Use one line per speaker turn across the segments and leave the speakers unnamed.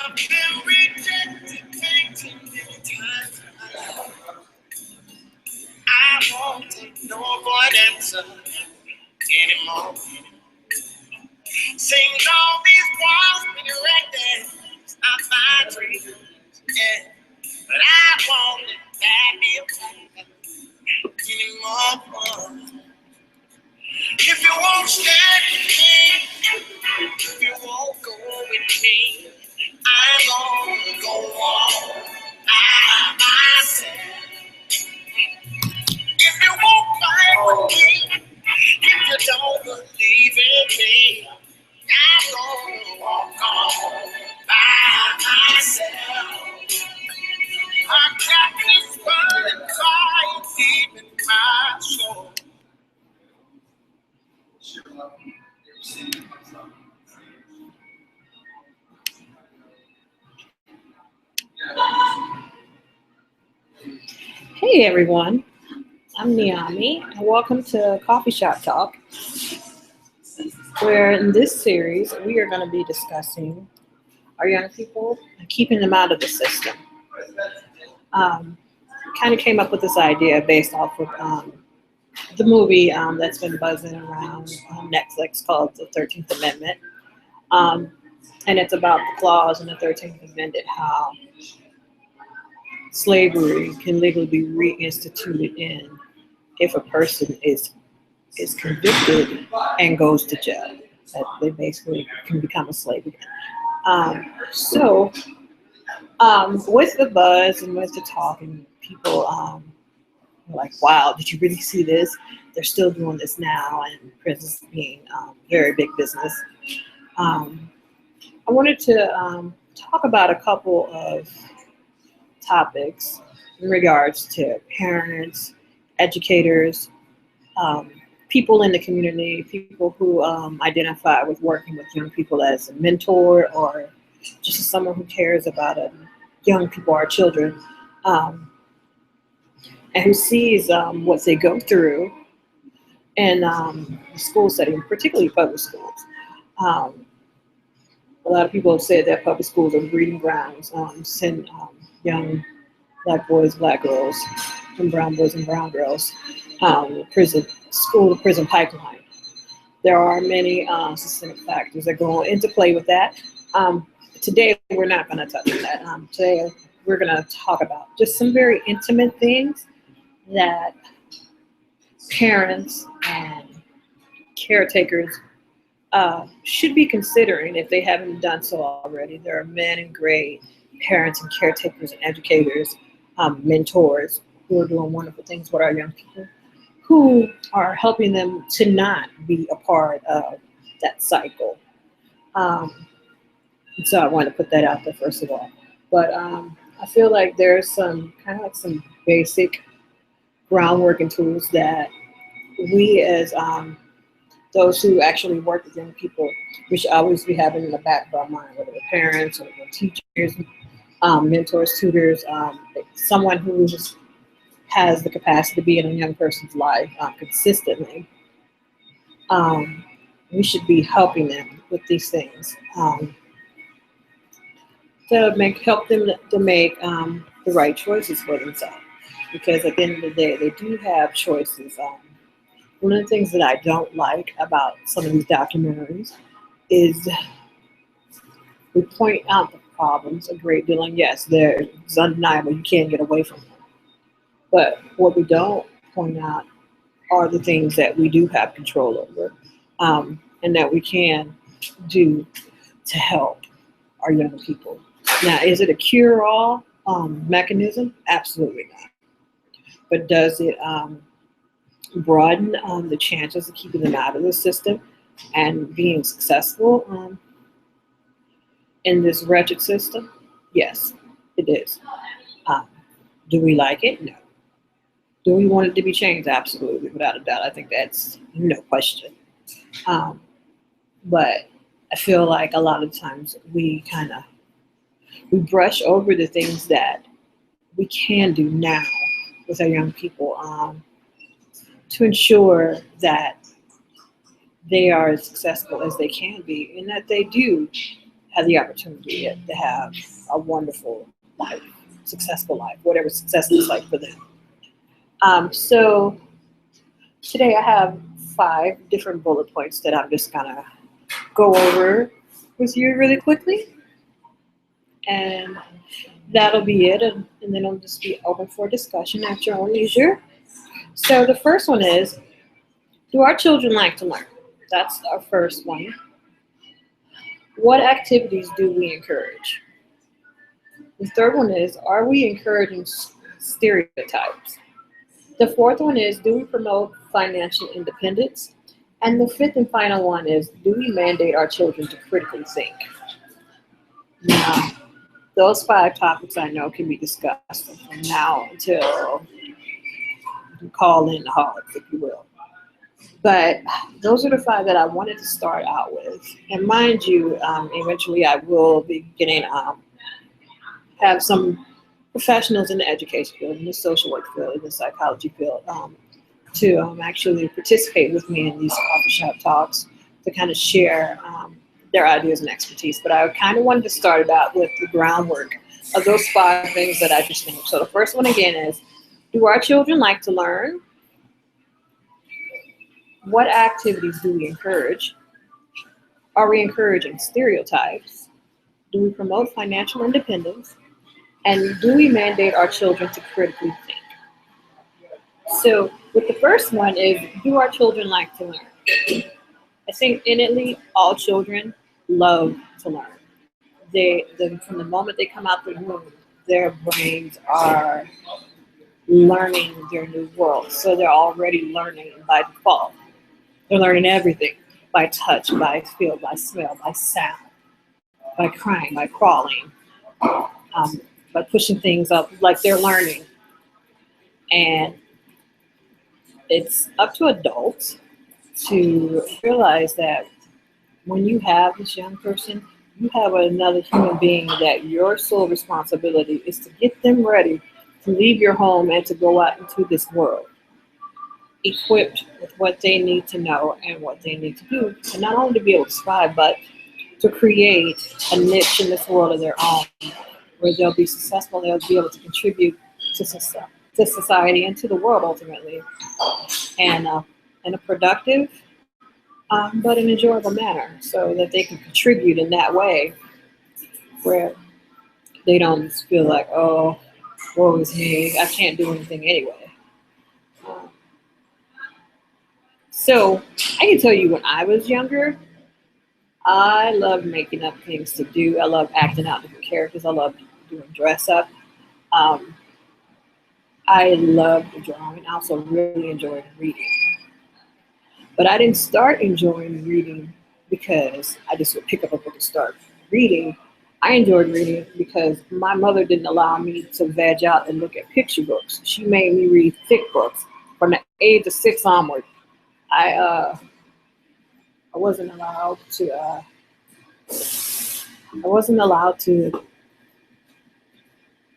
I've been rejected, taken many times in my life. I won't take no for an answer anymore. Sing all these walls been erected, it's not my dream, yeah. But I won't let that be a problem anymore. If you won't stand with me, if you won't go with me, I'm gonna go on by myself. If you won't fight with me, if you don't believe in me, I'm gonna walk on by myself. I got this burning fire deep in my soul.
Hey everyone, I'm Niami, and welcome to Coffee Shop Talk, where in this series we are going to be discussing our young people and keeping them out of the system. Um, kind of came up with this idea based off of the movie that's been buzzing around on Netflix called The 13th Amendment. Um, and it's about the clause in the 13th Amendment how slavery can legally be reinstituted in if a person is convicted and goes to jail. That they basically can become a slave again. With the buzz and with the talking, people were like, "Wow, did you really see this? They're still doing this now, and prisons being very big business." Um, I wanted to talk about a couple of topics in regards to parents, educators, um, people in the community, people who identify with working with young people as a mentor or just as someone who cares about young people, our children, um, and who sees what they go through in the school setting, particularly public schools. Um, a lot of people have said that public schools are breeding grounds, send young black boys, black girls, and brown boys and brown girls, prison, school to prison pipeline. There are many systemic factors that go into play with that. Today, we're not going to touch on that. Today, we're going to talk about just some very intimate things that parents and caretakers should be considering if they haven't done so already. There are men in gray, parents and caretakers and educators, mentors who are doing wonderful things with our young people, who are helping them to not be a part of that cycle. Um, so I wanted to put that out there first of all. But I feel like there's some kind of like some basic groundwork and tools that we as those who actually work with young people, we should always be having in the back of our mind, whether we're parents or we're teachers, mentors, tutors, someone who just has the capacity to be in a young person's life consistently. Um, we should be helping them with these things to make help them to make the right choices for themselves. Because at the end of the day, they do have choices. One of the things that I don't like about some of these documentaries is we point out the problems a great deal, and yes, it's undeniable. You can't get away from them. But what we don't point out are the things that we do have control over, and that we can do to help our young people. Now, is it a cure-all mechanism? Absolutely not. But does it broaden the chances of keeping them out of the system and being successful in this wretched system? Yes, it is. Um, do we like it? No. Do we want it to be changed? Absolutely, without a doubt. I think that's no question. Um, but I feel like a lot of times we brush over the things that we can do now with our young people to ensure that they are as successful as they can be and that they do have the opportunity to have a wonderful life, successful life, whatever success looks like for them. So today I have 5 different bullet points that I'm just gonna go over with you really quickly, and that'll be it. And then it'll just be open for discussion at your own leisure. So the first one is, do our children like to learn? That's our first one. What activities do we encourage? The third one is, are we encouraging stereotypes? The fourth one is, do we promote financial independence? And the fifth and final one is, do we mandate our children to critically think? Now, those 5 topics I know can be discussed from now until you call in the hogs, if you will. But those are the 5 that I wanted to start out with. And mind you, eventually I will be getting have some professionals in the education field, in the social work field, in the psychology field, to actually participate with me in these coffee shop talks to kind of share their ideas and expertise. But I kind of wanted to start it out with the groundwork of those 5 things that I just named. So the first one again is, do our children like to learn? What activities do we encourage? Are we encouraging stereotypes? Do we promote financial independence? And do we mandate our children to critically think? So with the first one is, do our children like to learn? I think innately all children love to learn. From the moment they come out the womb, their brains are learning their new world. So they're already learning by default. They're learning everything by touch, by feel, by smell, by sound, by crying, by crawling, by pushing things up, like they're learning. And it's up to adults to realize that when you have this young person, you have another human being that your sole responsibility is to get them ready to leave your home and to go out into this world, equipped with what they need to know and what they need to do, and not only to be able to survive, but to create a niche in this world of their own, where they'll be successful, they'll be able to contribute to society and to the world ultimately, and in a productive but an enjoyable manner, so that they can contribute in that way, where they don't just feel like, oh, woe is me, I can't do anything anyway. So I can tell you, when I was younger, I loved making up things to do. I loved acting out different characters. I loved doing dress up. I loved drawing. I also really enjoyed reading. But I didn't start enjoying reading because I just would pick up a book and start reading. I enjoyed reading because my mother didn't allow me to veg out and look at picture books. She made me read thick books from the age of 6 onward. I wasn't allowed to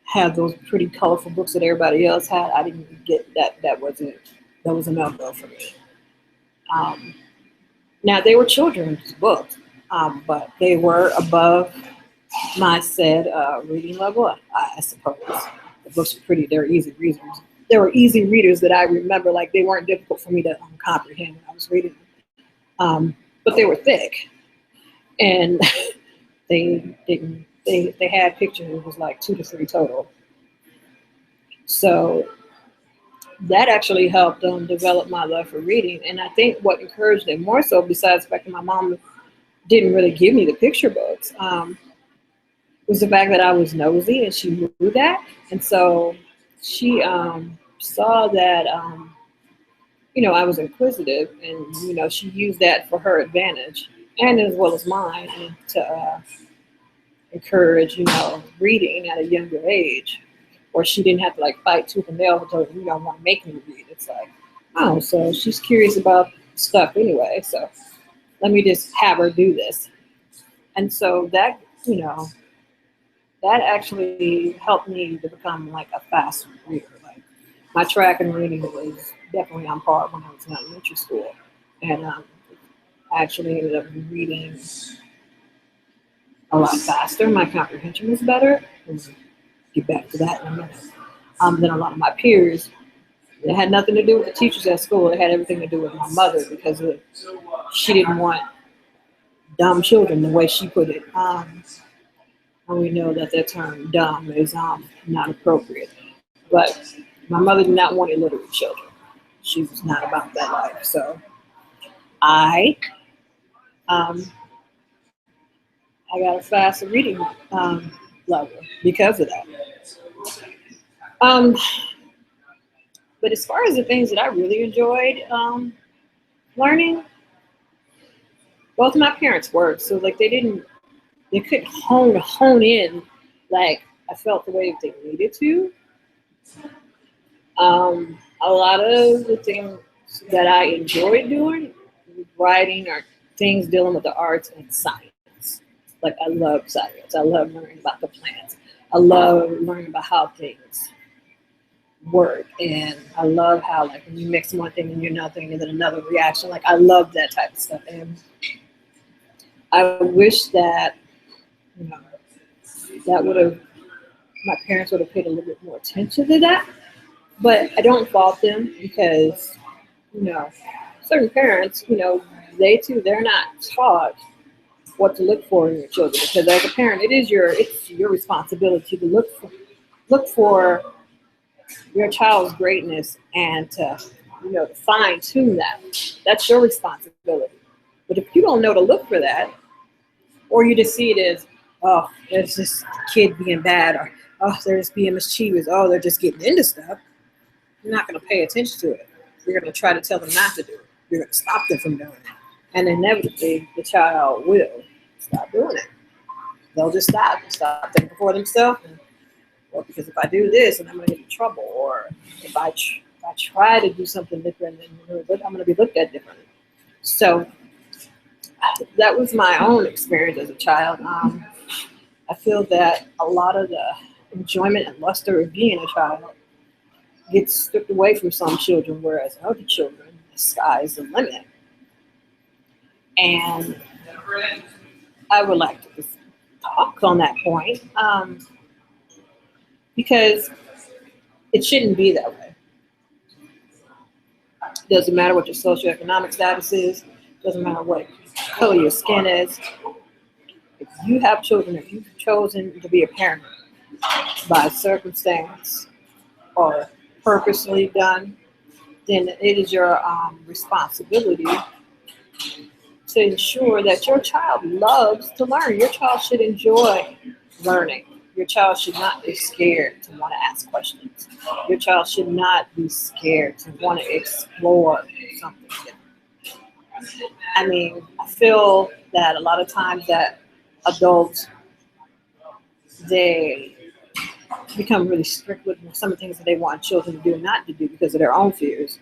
have those pretty colorful books that everybody else had. I didn't get that. That was a no-go for me. Now they were children's books, but they were above my said reading level, I suppose. The books were pretty. They were easy readers. There were easy readers that I remember, like they weren't difficult for me to comprehend when I was reading them. But they were thick, and they had pictures. It was like 2 to 3 total. So that actually helped develop my love for reading. And I think what encouraged it more so, besides the fact that my mom didn't really give me the picture books, was the fact that I was nosy, and she knew that. And so she saw that, I was inquisitive, and, she used that for her advantage, and as well as mine, and to encourage, reading at a younger age. Or she didn't have to like fight tooth and nail until you don't want to make me read. It's like, oh, so she's curious about stuff anyway. So let me just have her do this. And so that, that actually helped me to become like a fast reader. Like my track and reading was definitely on par when I was in elementary school. And I actually ended up reading a lot faster. My comprehension was better. We'll get back to that in a minute. Than a lot of my peers. It had nothing to do with the teachers at school. It had everything to do with my mother because she didn't want dumb children, the way she put it. And we know that that term dumb is not appropriate. But my mother did not want illiterate children. She was not about that life. So I um, I got a faster reading level because of that. Um, but as far as the things that I really enjoyed learning, both my parents worked, so like they couldn't hone in like I felt the way that they needed to. A lot of the things that I enjoyed doing, writing, or things dealing with the arts and science. Like I love science. I love learning about the plants. I love learning about how things work, and I love how like when you mix one thing and you're nothing, and then another reaction. Like I love that type of stuff, and I wish that you know that would have my parents would have paid a little bit more attention to that. But I don't fault them because you know certain parents, they're not taught what to look for in your children because as a parent, it's your responsibility to look for your child's greatness and to fine tune that. That's your responsibility. But if you don't know to look for that, or you just see it as, oh, there's this kid being bad, or oh, they're just being mischievous, oh, they're just getting into stuff, you're not going to pay attention to it. You're going to try to tell them not to do it. You're going to stop them from doing it. And inevitably, the child will stop doing it. They'll just stop thinking for themselves. Well, because if I do this, then I'm going to get in trouble. Or if I try to do something different, then I'm going to be looked at differently. So that was my own experience as a child. I feel that a lot of the enjoyment and luster of being a child gets stripped away from some children, whereas other children, the sky is the limit. And I would like to just talk on that point because it shouldn't be that way. Doesn't matter what your socioeconomic status is, doesn't matter what color your skin is. If you have children, if you've chosen to be a parent by circumstance or purposely done, then it is your responsibility to ensure that your child loves to learn. Your child should enjoy learning. Your child should not be scared to want to ask questions. Your child should not be scared to want to explore something different. I mean, I feel that a lot of times that adults, they become really strict with some of the things that they want children to do and not to do because of their own fears,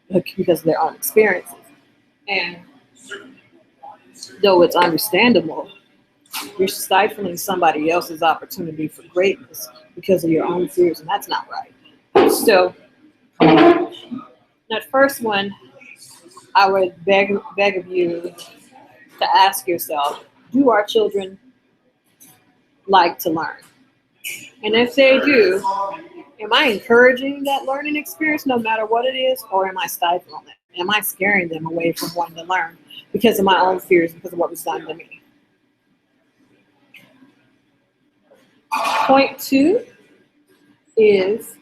because of their own experiences. And though it's understandable, you're stifling somebody else's opportunity for greatness because of your own fears, and that's not right. So, that first one, I would beg of you to ask yourself, do our children like to learn? And if they do, am I encouraging that learning experience no matter what it is, or am I stifling it? Am I scaring them away from wanting to learn because of my own fears, because of what was done to me? Point 2 is,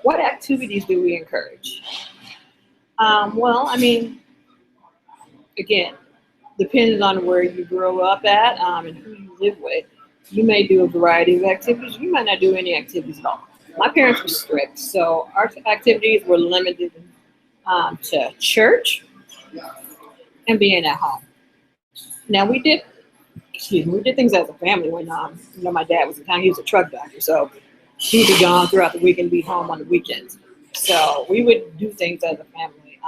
what activities do we encourage? Well, I mean, again, depending on where you grow up at and who you live with, you may do a variety of activities. You might not do any activities at all. My parents were strict, so our activities were limited to church and being at home. Now we did things as a family when my dad was in town. He was a truck driver, so he'd be gone throughout the week and be home on the weekends. So we would do things as a family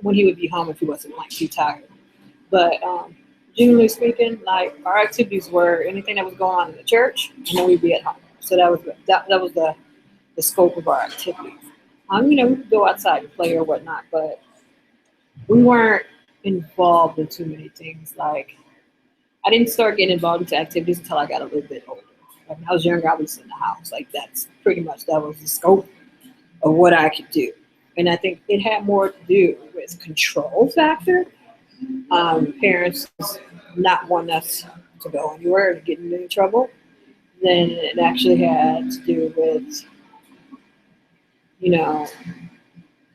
when he would be home if he wasn't like too tired. But generally speaking, like our activities were anything that was going on in the church, and then we'd be at home. So that was the scope of our activities. We could go outside and play or whatnot, but we weren't involved in too many things. Like I didn't start getting involved into activities until I got a little bit older. Like when I was younger, I was in the house. Like that's pretty much that was the scope of what I could do. And I think it had more to do with control factor. Parents not wanting us to go anywhere and get into trouble. Then it actually had to do with, you know,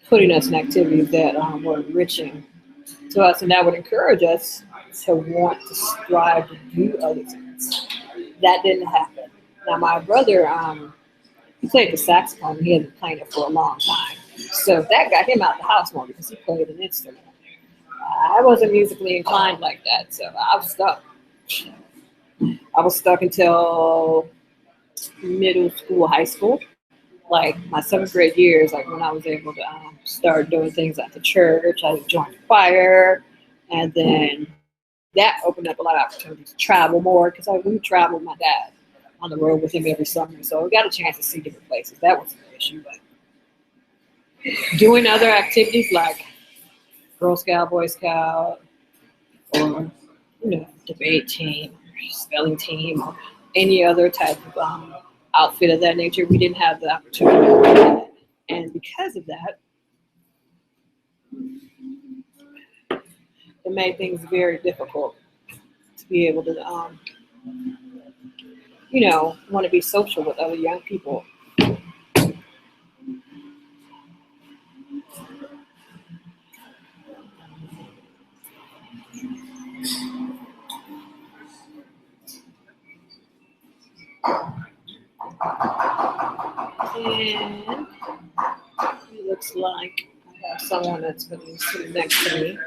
putting us in activities that were enriching to us and that would encourage us to want to strive to do other things. That didn't happen. Now, my brother, he played the saxophone. He had been playing it for a long time. So that got him out the house more because he played an instrument. I wasn't musically inclined like that, so I was stuck. I was stuck until middle school, high school. Like my seventh grade years, like when I was able to start doing things at the church, I joined the choir, and then that opened up a lot of opportunities to travel more because I would travel with my dad on the road with him every summer, so we got a chance to see different places. That wasn't an issue, but doing other activities like Girl Scout, Boy Scout, or debate team, spelling team, or any other type of outfit of that nature, we didn't have the opportunity to do that. And because of that, it made things very difficult to be able to, want to be social with other young people. And it looks like I have someone that's going to be sitting next to me.